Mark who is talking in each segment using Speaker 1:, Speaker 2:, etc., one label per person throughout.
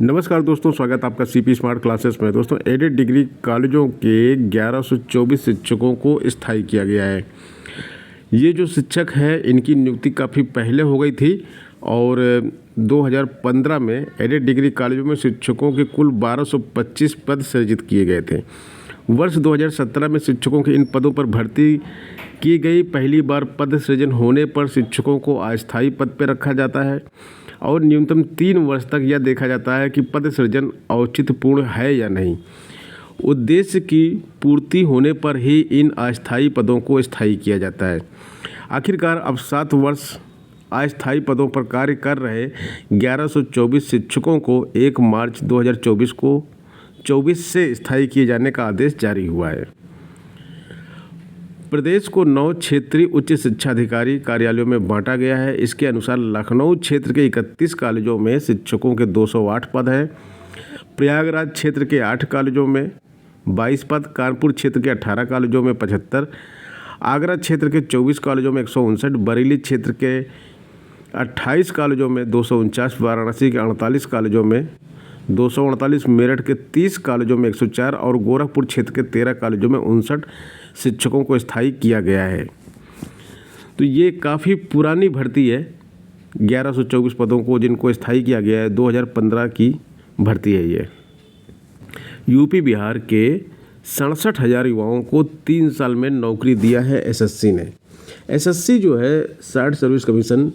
Speaker 1: नमस्कार दोस्तों, स्वागत है आपका सीपी स्मार्ट क्लासेस में। दोस्तों, एडेड डिग्री कॉलेजों के 1124 शिक्षकों को स्थायी किया गया है। ये जो शिक्षक हैं इनकी नियुक्ति काफ़ी पहले हो गई थी और 2015 में एडेड डिग्री कॉलेजों में शिक्षकों के कुल 1225 पद सृजित किए गए थे। वर्ष 2017 में शिक्षकों के इन पदों पर भर्ती की गई। पहली बार पद सृजन होने पर शिक्षकों को अस्थायी पद पर रखा जाता है और न्यूनतम 3 वर्ष तक यह देखा जाता है कि पद सृजन औचित्यपूर्ण है या नहीं। उद्देश्य की पूर्ति होने पर ही इन अस्थायी पदों को स्थायी किया जाता है। आखिरकार अब 7 वर्ष अस्थायी पदों पर कार्य कर रहे 1124 शिक्षकों को 1 मार्च 2024 से स्थायी किए जाने का आदेश जारी हुआ है। प्रदेश को 9 क्षेत्रीय उच्च शिक्षा अधिकारी कार्यालयों में बांटा गया है। इसके अनुसार लखनऊ क्षेत्र के 31 कॉलेजों में शिक्षकों के 208 पद हैं, प्रयागराज क्षेत्र के 8 कॉलेजों में 22 पद, कानपुर क्षेत्र के 18 कॉलेजों में 75, आगरा क्षेत्र के 24 कॉलेजों में 159, बरेली क्षेत्र के 28 कॉलेजों में 249, वाराणसी के 48 कॉलेजों में 248, मेरठ के 30 कॉलेजों में 104 और गोरखपुर क्षेत्र के 13 कॉलेजों में 59 शिक्षकों को स्थायी किया गया है। तो ये काफ़ी पुरानी भर्ती है। 1124 पदों को जिनको स्थायी किया गया है, 2015 की भर्ती है ये। यूपी बिहार के 67,000 युवाओं को 3 साल में नौकरी दिया है एसएससी ने। एसएससी जो है साइड सर्विस कमीशन,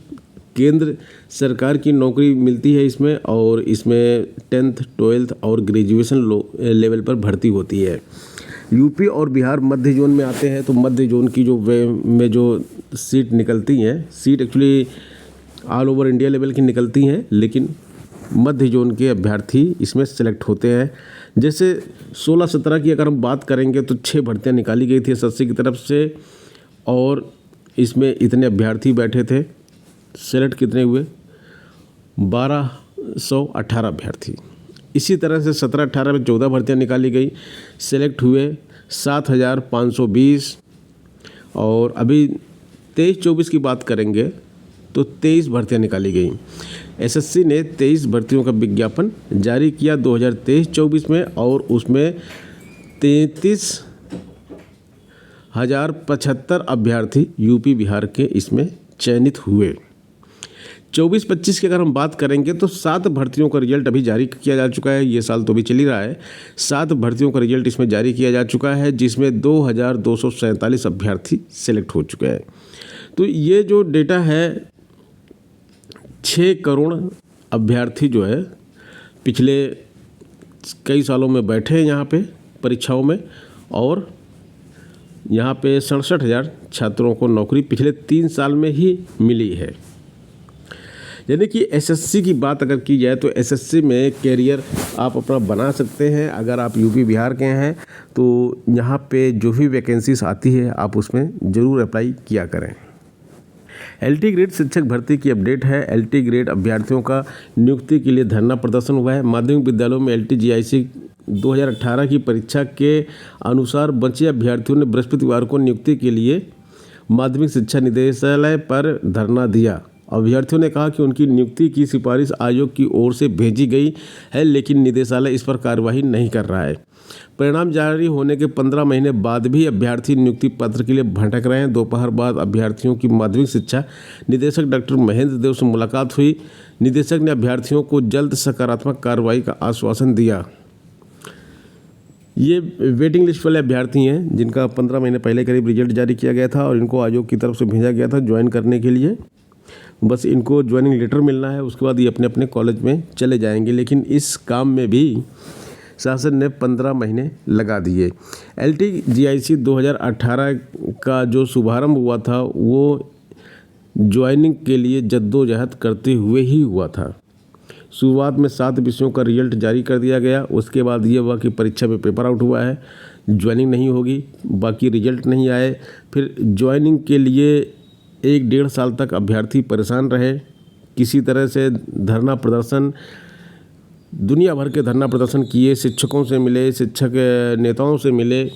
Speaker 1: केंद्र सरकार की नौकरी मिलती है इसमें और इसमें 10th 12th और ग्रेजुएशन लेवल पर भर्ती होती है। यूपी और बिहार मध्य जोन में आते हैं, तो मध्य जोन की जो सीट निकलती हैं, seat actually all over India level की निकलती हैं, लेकिन मध्य जोन के अभ्यर्थी इसमें सेलेक्ट होते हैं। जैसे 16-17 की अगर हम बात करेंगे तो 6 भर्तियाँ निकाली गई थी एसएससी की तरफ से और इसमें इतने अभ्यर्थी बैठे थे। सेलेक्ट कितने हुए? 1218 अभ्यर्थी। इसी तरह से 17-18 में 14 भर्तियाँ निकाली गई, सेलेक्ट हुए 7,520 और अभी 23-24 की बात करेंगे तो 23 भर्तियाँ निकाली गई। एसएससी ने 23 भर्तियों का विज्ञापन जारी किया 2023-24 में और उसमें 33,075 अभ्यर्थी यूपी बिहार के इसमें चयनित हुए। 24-25 की अगर हम बात करेंगे तो 7 भर्तियों का रिजल्ट अभी जारी किया जा चुका है। ये साल तो अभी चल ही रहा है। 7 भर्तियों का रिजल्ट इसमें जारी किया जा चुका है, जिसमें 2,247 अभ्यर्थी सेलेक्ट हो चुके हैं। तो ये जो डेटा है, 6 करोड़ अभ्यर्थी जो है पिछले कई सालों में बैठे हैं यहाँ पे परीक्षाओं में और यहाँ पे 67,000 छात्रों को नौकरी पिछले 3 साल में ही मिली है। यानी कि एसएससी की बात अगर की जाए तो एसएससी में कैरियर आप अपना बना सकते हैं। अगर आप यूपी बिहार के हैं तो यहाँ पे जो भी वैकेंसीज आती है आप उसमें ज़रूर अप्लाई किया करें। एलटी ग्रेड शिक्षक भर्ती की अपडेट है। एलटी ग्रेड अभ्यर्थियों का नियुक्ति के लिए धरना प्रदर्शन हुआ है। माध्यमिक विद्यालयों में एलटी जीआईसी 2018 की परीक्षा के अनुसार बचे अभ्यर्थियों ने बृहस्पतिवार को नियुक्ति के लिए माध्यमिक शिक्षा निदेशालय पर धरना दिया। अभ्यर्थियों ने कहा कि उनकी नियुक्ति की सिफारिश आयोग की ओर से भेजी गई है, लेकिन निदेशालय इस पर कार्यवाही नहीं कर रहा है। परिणाम जारी होने के 15 महीने बाद भी अभ्यर्थी नियुक्ति पत्र के लिए भटक रहे हैं। दोपहर बाद अभ्यर्थियों की माध्यमिक शिक्षा निदेशक डॉक्टर महेंद्र देव से मुलाकात हुई। निदेशक ने अभ्यर्थियों को जल्द सकारात्मक कार्रवाई का आश्वासन दिया। ये वेटिंग लिस्ट वाले अभ्यर्थी हैं जिनका 15 महीने पहले करीब रिजल्ट जारी किया गया था और इनको आयोग की तरफ से भेजा गया था ज्वाइन करने के लिए। बस इनको ज्वाइनिंग लेटर मिलना है, उसके बाद ये अपने अपने कॉलेज में चले जाएंगे। लेकिन इस काम में भी शासन ने 15 महीने लगा दिए। एलटी जीआईसी 2018 का जो शुभारंभ हुआ था वो ज्वाइनिंग के लिए जद्दोजहद करते हुए ही हुआ था। शुरुआत में 7 विषयों का रिजल्ट जारी कर दिया गया। उसके बाद ये हुआ कि परीक्षा में पेपर आउट हुआ है, ज्वाइनिंग नहीं होगी, बाकी रिजल्ट नहीं आए। फिर ज्वाइनिंग के लिए 1-1.5 साल तक अभ्यर्थी परेशान रहे। किसी तरह से धरना प्रदर्शन, दुनिया भर के धरना प्रदर्शन किए, शिक्षकों से मिले, शिक्षक नेताओं से मिले,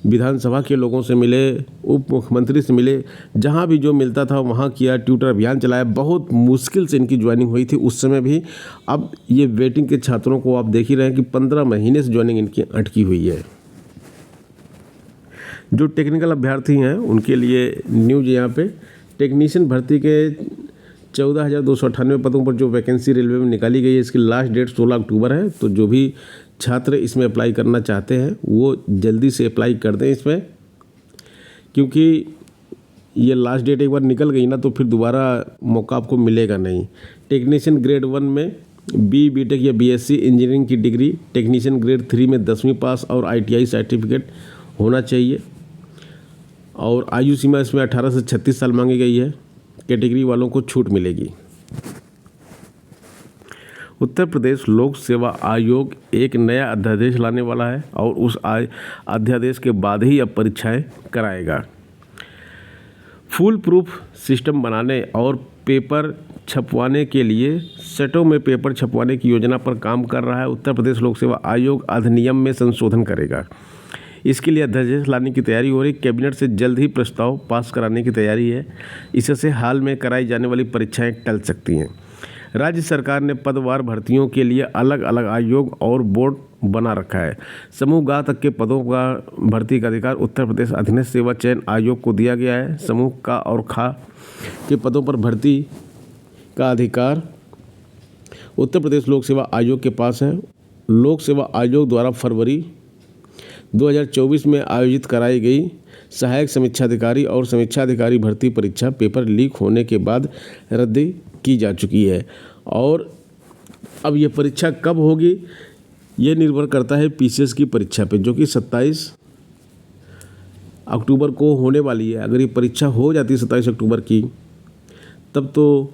Speaker 1: विधानसभा के लोगों से मिले, उप मुख्यमंत्री से मिले, जहाँ भी जो मिलता था वहाँ किया, ट्यूटर अभियान चलाया। बहुत मुश्किल से इनकी ज्वाइनिंग हुई थी उस समय भी। अब ये वेटिंग के छात्रों को आप देख ही रहे हैं कि 15 महीने से ज्वाइनिंग इनकी अटकी हुई है। जो टेक्निकल अभ्यर्थी हैं उनके लिए न्यूज़ यहाँ पे, टेक्नीशियन भर्ती के 14,298 पदों पर जो वैकेंसी रेलवे में निकाली गई है, इसकी लास्ट डेट 16 अक्टूबर है। तो जो भी छात्र इसमें अप्लाई करना चाहते हैं वो जल्दी से अप्लाई कर दें इसमें, क्योंकि ये लास्ट डेट एक बार निकल गई ना तो फिर दोबारा मौका आपको मिलेगा नहीं। टेक्नीशियन ग्रेड 1 में बीटेक या बीएससी इंजीनियरिंग की डिग्री, टेक्नीशियन ग्रेड 3 में 10वीं पास और आईटीआई सर्टिफिकेट होना चाहिए। और आयु सीमा इसमें 18 से 36 साल मांगी गई है। कैटेगरी वालों को छूट मिलेगी। उत्तर प्रदेश लोक सेवा आयोग एक नया अध्यादेश लाने वाला है और उस अध्यादेश के बाद ही अब परीक्षाएं कराएगा। फुल प्रूफ सिस्टम बनाने और पेपर छपवाने के लिए सेटों में पेपर छपवाने की योजना पर काम कर रहा है। उत्तर प्रदेश लोक सेवा आयोग अधिनियम में संशोधन करेगा। इसके लिए अध्यादेश लाने की तैयारी हो रही। कैबिनेट से जल्द ही प्रस्ताव पास कराने की तैयारी है। इससे हाल में कराई जाने वाली परीक्षाएं टल सकती हैं। राज्य सरकार ने पदवार भर्तियों के लिए अलग अलग आयोग और बोर्ड बना रखा है। समूह ग तक के पदों का भर्ती का अधिकार उत्तर प्रदेश अधीनस्थ सेवा चयन आयोग को दिया गया है। समूह क और ख के पदों पर भर्ती का अधिकार उत्तर प्रदेश लोक सेवा आयोग के पास है। लोक सेवा आयोग द्वारा फरवरी 2024 में आयोजित कराई गई सहायक समीक्षाधिकारी और समीक्षाधिकारी भर्ती परीक्षा पेपर लीक होने के बाद रद्द की जा चुकी है। और अब ये परीक्षा कब होगी ये निर्भर करता है पीसीएस की परीक्षा पे, जो कि 27 अक्टूबर को होने वाली है। अगर ये परीक्षा हो जाती है 27 अक्टूबर की, तब तो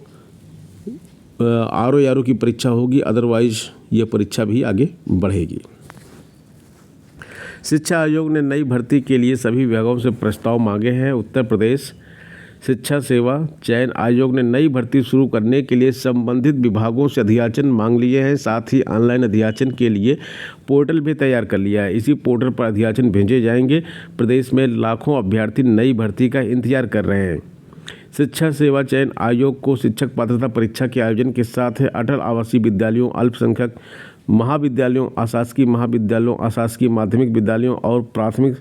Speaker 1: आरओ की परीक्षा होगी, अदरवाइज ये परीक्षा भी आगे बढ़ेगी। शिक्षा आयोग ने नई भर्ती के लिए सभी विभागों से प्रस्ताव मांगे हैं। उत्तर प्रदेश शिक्षा सेवा चयन आयोग ने नई भर्ती शुरू करने के लिए संबंधित विभागों से अध्याचन मांग लिए हैं। साथ ही ऑनलाइन अध्याचन के लिए पोर्टल भी तैयार कर लिया है। इसी पोर्टल पर अध्याचन भेजे जाएंगे। प्रदेश में लाखों अभ्यर्थी नई भर्ती का इंतजार कर रहे हैं। शिक्षा सेवा चयन आयोग को शिक्षक पात्रता परीक्षा के आयोजन के साथ है अटल आवासीय विद्यालयों, अल्पसंख्यक महाविद्यालयों, अशासकीय महाविद्यालयों, अशासकीय माध्यमिक विद्यालयों और प्राथमिक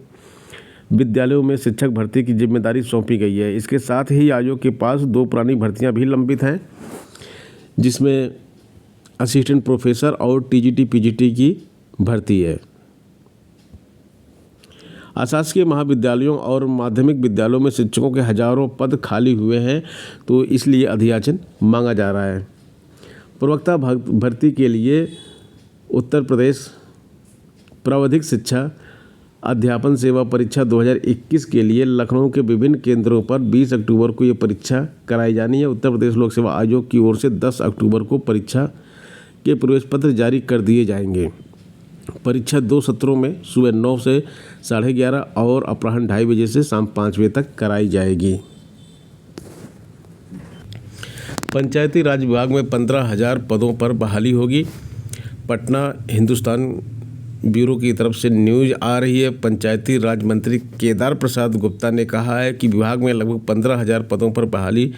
Speaker 1: विद्यालयों में शिक्षक भर्ती की जिम्मेदारी सौंपी गई है। इसके साथ ही आयोग के पास 2 पुरानी भर्तियां भी लंबित हैं, जिसमें असिस्टेंट प्रोफेसर और टीजीटी पीजीटी की भर्ती है। अशासकीय महाविद्यालयों और माध्यमिक विद्यालयों में शिक्षकों के हजारों पद खाली हुए हैं, तो इसलिए अध्याचन मांगा जा रहा है। प्रवक्ता भर्ती के लिए उत्तर प्रदेश प्रावधिक शिक्षा अध्यापन सेवा परीक्षा 2021 के लिए लखनऊ के विभिन्न केंद्रों पर 20 अक्टूबर को ये परीक्षा कराई जानी है। उत्तर प्रदेश लोक सेवा आयोग की ओर से 10 अक्टूबर को परीक्षा के प्रवेश पत्र जारी कर दिए जाएंगे। परीक्षा 2 सत्रों में सुबह 9 से 11:30 और अपराह्न 2:30 बजे से शाम 5 बजे तक कराई जाएगी। पंचायती राज विभाग में 15,000 पदों पर बहाली होगी। पटना हिंदुस्तान ब्यूरो की तरफ से न्यूज़ आ रही है। पंचायती राज मंत्री केदार प्रसाद गुप्ता ने कहा है कि विभाग में लगभग 15,000 पदों पर बहाली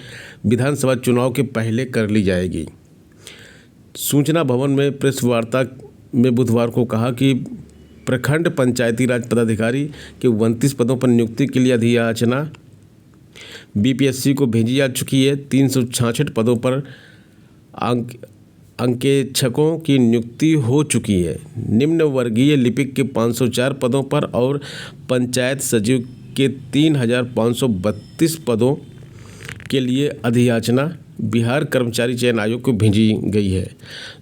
Speaker 1: विधानसभा चुनाव के पहले कर ली जाएगी। सूचना भवन में प्रेस वार्ता में बुधवार को कहा कि प्रखंड पंचायती राज पदाधिकारी के 29 पदों पर नियुक्ति के लिए अधियाचना बीपीएससी को भेजी जा चुकी है। 366 पदों पर अंकेक्षकों की नियुक्ति हो चुकी है। निम्न वर्गीय लिपिक के 504 पदों पर और पंचायत सचिव के 3,532 पदों के लिए अधियाचना बिहार कर्मचारी चयन आयोग को भेजी गई है।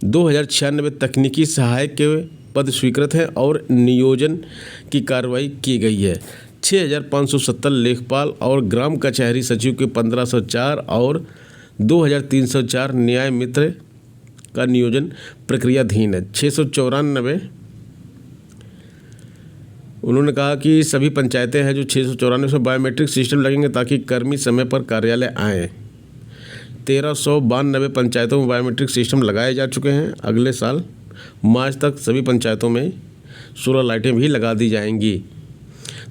Speaker 1: 2,096 तकनीकी सहायक के पद स्वीकृत हैं और नियोजन की कार्रवाई की गई है। 6,570 लेखपाल और ग्राम कचहरी सचिव के 1,504 और 2,304 न्याय मित्र का नियोजन प्रक्रियाधीन है। 694 उन्होंने कहा कि सभी पंचायतें हैं जो 694 में बायोमेट्रिक सिस्टम लगेंगे ताकि कर्मी समय पर कार्यालय आएँ। 1,392 पंचायतों में बायोमेट्रिक सिस्टम लगाए जा चुके हैं। अगले साल मार्च तक सभी पंचायतों में सोलर लाइटें भी लगा दी जाएंगी।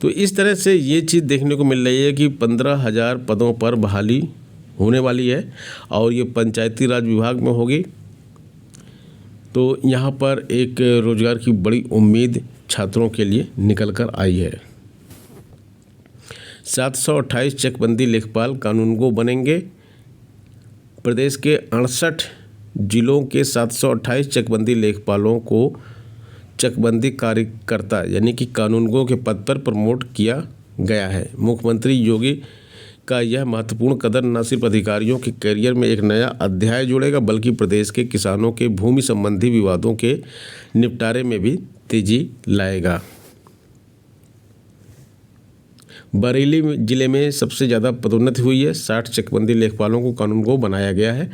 Speaker 1: तो इस तरह से ये चीज़ देखने को मिल रही है कि 15,000 पदों पर बहाली होने वाली है और ये पंचायती राज विभाग में होगी। तो यहाँ पर एक रोजगार की बड़ी उम्मीद छात्रों के लिए निकल कर आई है। 728 चकबंदी लेखपाल कानूनगो बनेंगे। प्रदेश के 68 जिलों के 728 चकबंदी लेखपालों को चकबंदी कार्यकर्ता यानी कि कानूनगो के पद पर प्रमोट किया गया है। मुख्यमंत्री योगी का यह महत्वपूर्ण कदम न सिर्फ अधिकारियों के करियर में एक नया अध्याय जोड़ेगा बल्कि प्रदेश के किसानों के भूमि संबंधी विवादों के निपटारे में भी तेजी लाएगा। बरेली जिले में सबसे ज़्यादा पदोन्नति हुई है। 60 चकबंदी लेखपालों को कानूनगो बनाया गया है।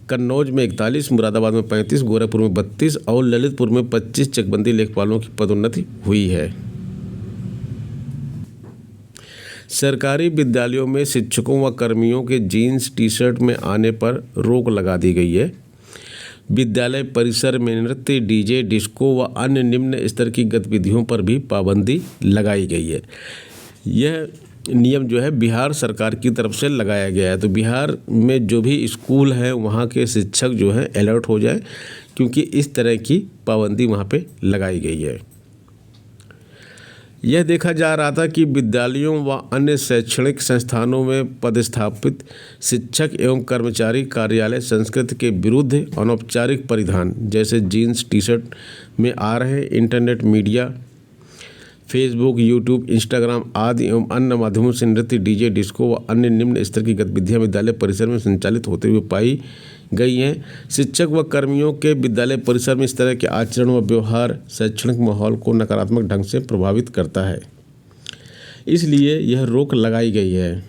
Speaker 1: कन्नौज में 41, मुरादाबाद में 35, गोरखपुर में 32 और ललितपुर में 25 चकबंदी लेखपालों की पदोन्नति हुई है। सरकारी विद्यालयों में शिक्षकों व कर्मियों के जीन्स टी शर्ट में आने पर रोक लगा दी गई है। विद्यालय परिसर में नृत्य, डीजे, डिस्को व अन्य निम्न स्तर की गतिविधियों पर भी पाबंदी लगाई गई है। यह नियम जो है बिहार सरकार की तरफ से लगाया गया है। तो बिहार में जो भी स्कूल है वहाँ के शिक्षक जो है अलर्ट हो जाए, क्योंकि इस तरह की पाबंदी वहाँ पे लगाई गई है। यह देखा जा रहा था कि विद्यालयों व अन्य शैक्षणिक संस्थानों में पदस्थापित शिक्षक एवं कर्मचारी कार्यालय संस्कृति के विरुद्ध अनौपचारिक परिधान जैसे जीन्स, टी शर्ट में आ रहे internet media, Facebook, YouTube, Instagram आदि एवं अन्य माध्यमों से नृत्य, डीजे, डिस्को व अन्य निम्न स्तर की गतिविधियां विद्यालय परिसर में संचालित होते हुए पाई गई हैं। शिक्षक व कर्मियों के विद्यालय परिसर में इस तरह के आचरण व व्यवहार शैक्षणिक माहौल को नकारात्मक ढंग से प्रभावित करता है, इसलिए यह रोक लगाई गई है।